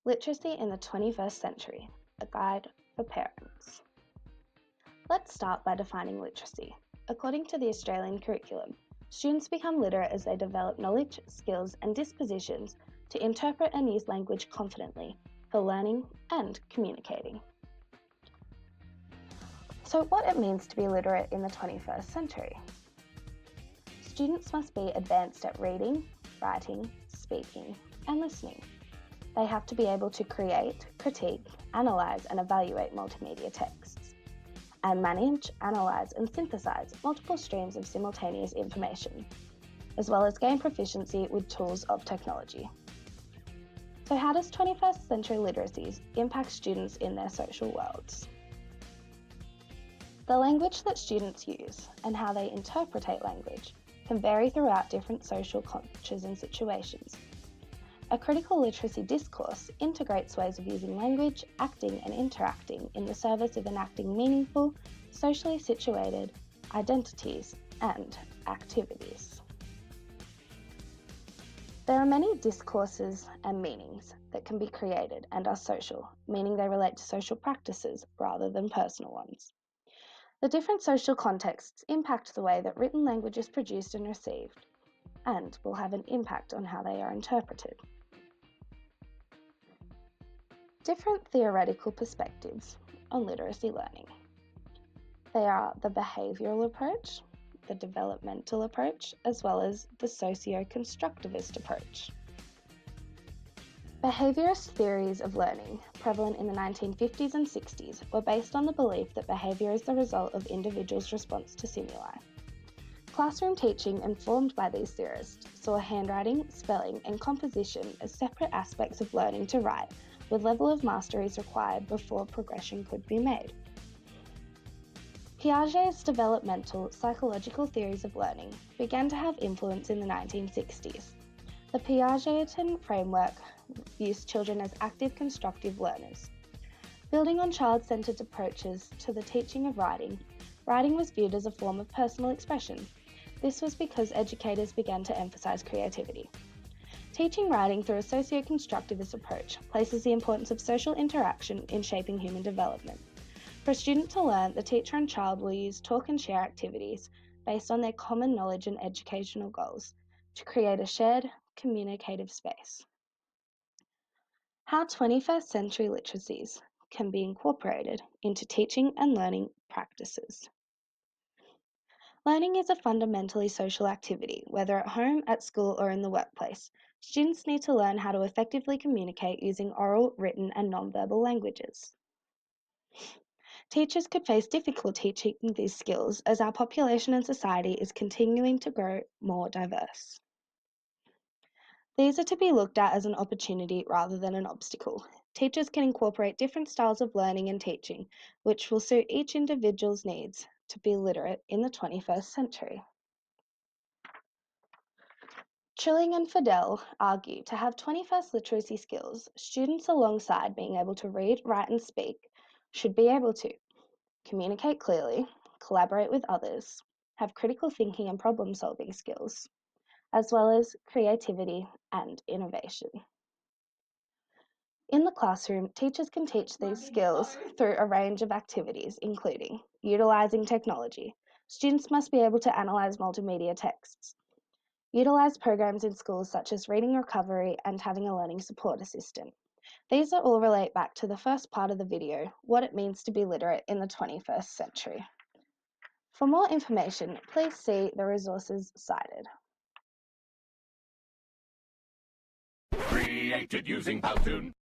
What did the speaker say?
Literacy in the 21st Century, a guide for parents. Let's start by defining literacy. According to the Australian curriculum, students become literate as they develop knowledge, skills and dispositions to interpret and use language confidently for learning and communicating. So what it means to be literate in the 21st century. Students must be advanced at reading, writing, speaking and listening. They have to be able to create, critique, analyse and evaluate multimedia texts, and manage, analyse and synthesise multiple streams of simultaneous information, as well as gain proficiency with tools of technology. So how does 21st century literacy impact students in their social worlds? The language that students use and how they interpret language can vary throughout different social cultures and situations. A critical literacy discourse integrates ways of using language, acting and interacting in the service of enacting meaningful, socially situated identities and activities. There are many discourses and meanings that can be created and are social, meaning they relate to social practices rather than personal ones. The different social contexts impact the way that written language is produced and received, and will have an impact on how they are interpreted. Different theoretical perspectives on literacy learning. They are the behavioural approach, the developmental approach, as well as the socio-constructivist approach. Behaviourist theories of learning, prevalent in the 1950s and 60s, were based on the belief that behaviour is the result of individuals' response to stimuli. Classroom teaching informed by these theorists saw handwriting, spelling and composition as separate aspects of learning to write, with level of mastery required before progression could be made. Piaget's developmental psychological theories of learning began to have influence in the 1960s. The Piagetian framework views children as active, constructive learners. Building on child-centered approaches to the teaching of writing, writing was viewed as a form of personal expression. This was because educators began to emphasize creativity. Teaching writing through a socio-constructivist approach places the importance of social interaction in shaping human development. For a student to learn, the teacher and child will use talk and share activities based on their common knowledge and educational goals to create a shared, communicative space. How 21st century literacies can be incorporated into teaching and learning practices. Learning is a fundamentally social activity, whether at home, at school, or in the workplace. Students need to learn how to effectively communicate using oral, written, and nonverbal languages. Teachers could face difficulty teaching these skills as our population and society is continuing to grow more diverse. These are to be looked at as an opportunity rather than an obstacle. Teachers can incorporate different styles of learning and teaching, which will suit each individual's needs to be literate in the 21st century. Trilling and Fidel argue to have 21st literacy skills, students alongside being able to read, write and speak should be able to communicate clearly, collaborate with others, have critical thinking and problem-solving skills, as well as creativity and innovation. In the classroom, teachers can teach these skills through a range of activities, including utilising technology. Students must be able to analyse multimedia texts, utilise programs in schools such as Reading Recovery and having a learning support assistant. These are all relate back to the first part of the video, what it means to be literate in the 21st century. For more information, please see the resources cited. Created using Powtoon.